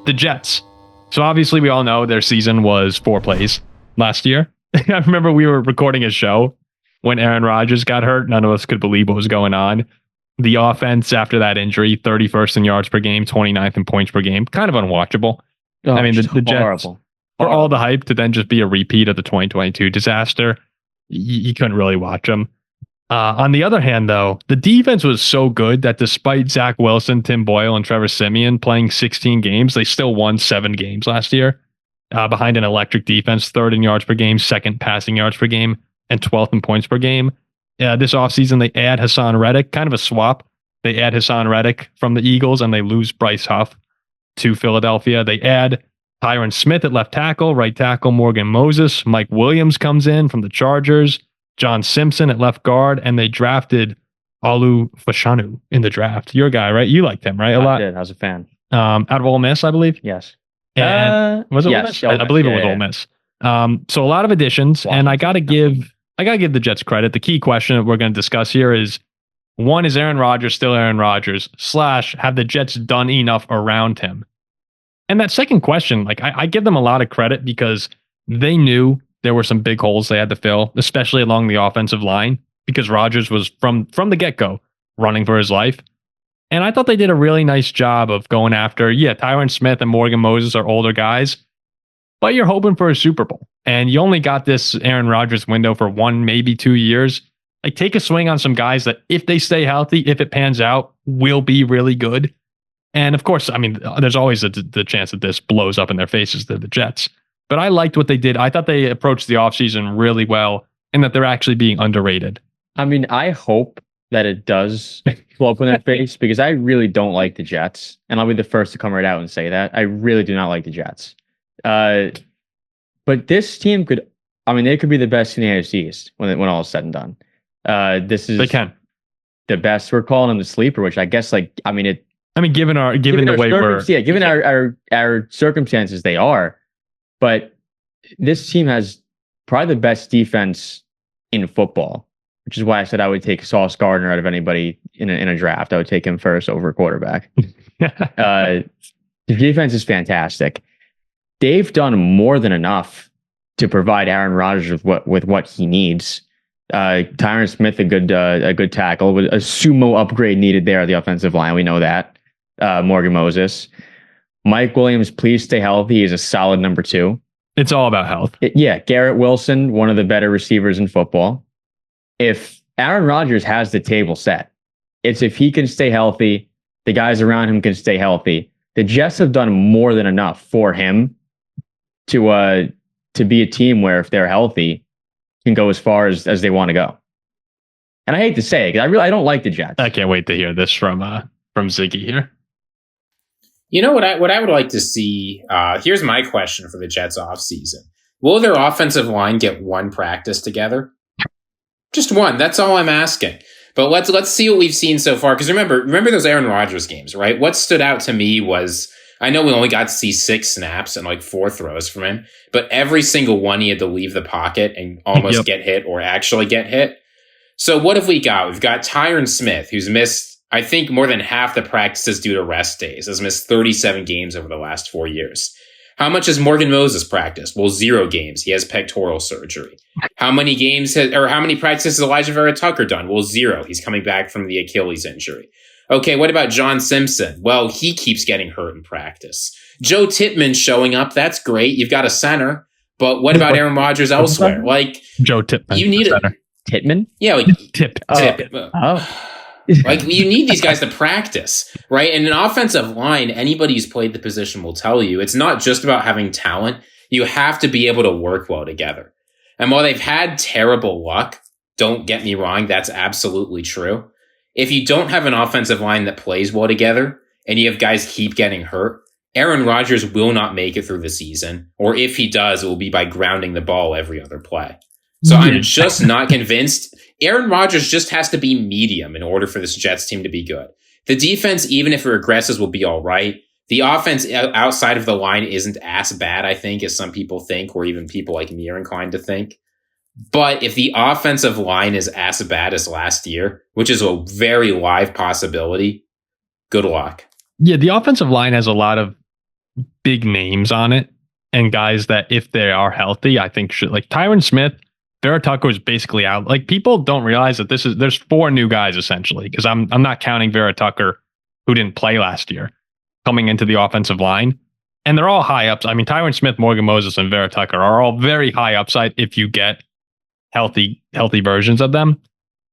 the Jets. So obviously we all know their season was 4 plays last year. I remember we were recording a show when Aaron Rodgers got hurt. None of us could believe what was going on. The offense after that injury, 31st in yards per game, 29th in points per game, kind of unwatchable. Oh, I mean, the Jets, for all the hype to then just be a repeat of the 2022 disaster, you couldn't really watch them. On the other hand, though, the defense was so good that despite Zach Wilson, Tim Boyle, and Trevor Siemian playing 16 games, they still won 7 games last year behind an electric defense, 3rd in yards per game, 2nd passing yards per game, and 12th in points per game. This offseason, they add Hassan Reddick, kind of a swap. They add Hassan Reddick from the Eagles, and they lose Bryce Huff to Philadelphia. They add Tyron Smith at left tackle, right tackle Morgan Moses. Mike Williams comes in from the Chargers. John Simpson at left guard, and they drafted Olu Fashanu in the draft. Your guy, right? You liked him, right? A lot. I did. I was a fan. Out of Ole Miss, I believe. Yes. Was it Ole Miss? I believe it was Ole Miss. So a lot of additions, and I gotta give the Jets credit. The key question that we're going to discuss here is: 1, is Aaron Rodgers still Aaron Rodgers? / have the Jets done enough around him? And that second question, like I give them a lot of credit because they knew there were some big holes they had to fill, especially along the offensive line, because Rodgers was from the get-go running for his life. And I thought they did a really nice job of going after, Tyron Smith and Morgan Moses are older guys, but you're hoping for a Super Bowl. And you only got this Aaron Rodgers window for 1, maybe 2 years. Like, take a swing on some guys that, if they stay healthy, if it pans out, will be really good. And of course, I mean, there's always the chance that this blows up in their faces to the Jets. But I liked what they did. I thought they approached the offseason really well and that they're actually being underrated. I mean, I hope that it does blow up in their face because I really don't like the Jets. And I'll be the first to come right out and say that. I really do not like the Jets. But this team they could be the best in the AFC East when all is said and done. They can. The best. We're calling them the sleeper, which I guess, given the way we're... Yeah, given our circumstances, they are. But this team has probably the best defense in football, which is why I said I would take Sauce Gardner out of anybody in a draft. I would take him first over a quarterback. The defense is fantastic. They've done more than enough to provide Aaron Rodgers with what he needs. Tyron Smith, a good tackle, with a sumo upgrade needed there at the offensive line. We know that. Morgan Moses. Mike Williams, please stay healthy. He's a solid number 2. It's all about health. Garrett Wilson, one of the better receivers in football. If Aaron Rodgers has the table set, it's if he can stay healthy, the guys around him can stay healthy. The Jets have done more than enough for him to be a team where, if they're healthy, can go as far as they want to go. And I hate to say it, because I don't like the Jets. I can't wait to hear this from Ziggy here. You know what I would like to see? Here's my question for the Jets offseason. Will their offensive line get 1 practice together? Just 1. That's all I'm asking. But let's see what we've seen so far. Because remember those Aaron Rodgers games, right? What stood out to me was, I know we only got to see 6 snaps and 4 throws from him, but every single one he had to leave the pocket and almost get hit or actually get hit. So what have we got? We've got Tyron Smith, who's missed, I think, more than half the practices due to rest days, has missed 37 games over the last 4 years. How much has Morgan Moses practiced? Well, 0 games. He has pectoral surgery. How many practices has Elijah Vera Tucker done? Well, 0. He's coming back from the Achilles injury. Okay, what about John Simpson? Well, he keeps getting hurt in practice. Joe Tippmann showing up. That's great. You've got a center. But what about Aaron Rodgers elsewhere? Joe Tippmann. You need it. Tippmann? Yeah, Tip. You need these guys to practice, right? And an offensive line, anybody who's played the position will tell you, it's not just about having talent. You have to be able to work well together. And while they've had terrible luck, don't get me wrong, that's absolutely true. If you don't have an offensive line that plays well together and you have guys keep getting hurt, Aaron Rodgers will not make it through the season. Or if he does, it will be by grounding the ball every other play. So I'm just not convinced. Aaron Rodgers just has to be medium in order for this Jets team to be good. The defense, even if it regresses, will be all right. The offense outside of the line isn't as bad, I think, as some people think, or even people like me are inclined to think. But if the offensive line is as bad as last year, which is a very live possibility, good luck. Yeah, the offensive line has a lot of big names on it and guys that if they are healthy, I think should, like Tyron Smith, Vera Tucker is basically out. Like people don't realize that there's 4 new guys essentially, because I'm not counting Vera Tucker, who didn't play last year, coming into the offensive line. And they're all high ups. I mean, Tyron Smith, Morgan Moses, and Vera Tucker are all very high upside if you get healthy versions of them.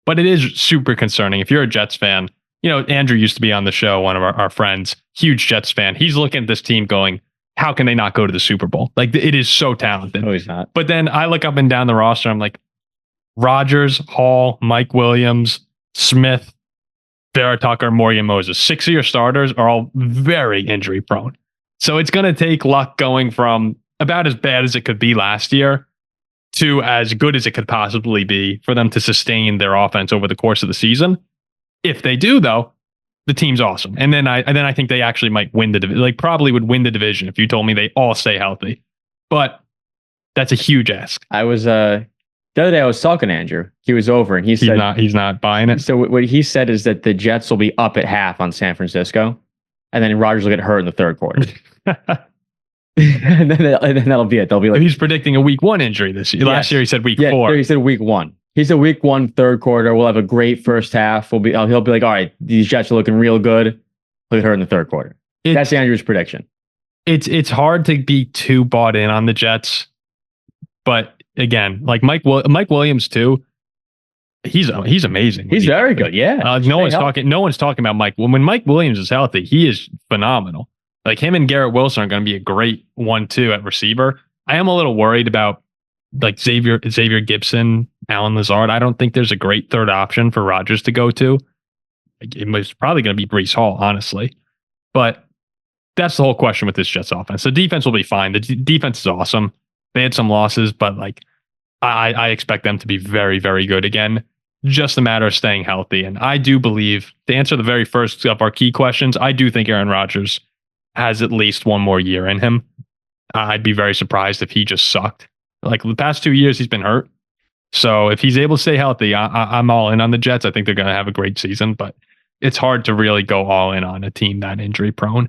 But it is super concerning. If you're a Jets fan, Andrew used to be on the show, one of our friends, huge Jets fan. He's looking at this team going, how can they not go to the Super Bowl? Like, it is so talented. No, he's not. But then I look up and down the roster. I'm like, Rodgers, Hall, Mike Williams, Smith, Vera Tucker, Morgan Moses. 6 of your starters are all very injury prone. So it's going to take luck going from about as bad as it could be last year to as good as it could possibly be for them to sustain their offense over the course of the season. If they do, though, the team's awesome. And then I think they actually might win the division. Like, probably would win the division if you told me they all stay healthy. But that's a huge ask. I was the other day I was talking to Andrew. He was over and he's not buying it. So what he said is that the Jets will be up at half on San Francisco, and then Rodgers will get hurt in the third quarter. and then that'll be it. They'll be like, he's predicting a week 1 injury this year. Yes. Last year he said week 4. He said week 1. He said week 1, third quarter. We'll have a great first half. He'll be like, all right, these Jets are looking real good. He'll get hurt in the third quarter. That's Andrew's prediction. It's hard to be too bought in on the Jets, but again, like Mike Williams too. He's amazing. He's very good. Yeah. No one's talking about Mike. When Mike Williams is healthy, he is phenomenal. Like him and Garrett Wilson are going to be a great 1-2 at receiver. I am a little worried about like Xavier Gibson, Alan Lazard. I don't think there's a great third option for Rodgers to go to. It's probably going to be Breece Hall, honestly. But that's the whole question with this Jets offense. The defense will be fine. The defense is awesome. They had some losses, but like I expect them to be very, very good again. Just a matter of staying healthy. And I do believe, to answer the very first of our key questions, I do think Aaron Rodgers has at least 1 more year in him. I'd be very surprised if he just sucked. Like the past 2 years, he's been hurt. So if he's able to stay healthy, I'm all in on the Jets. I think they're going to have a great season, but it's hard to really go all in on a team that injury prone.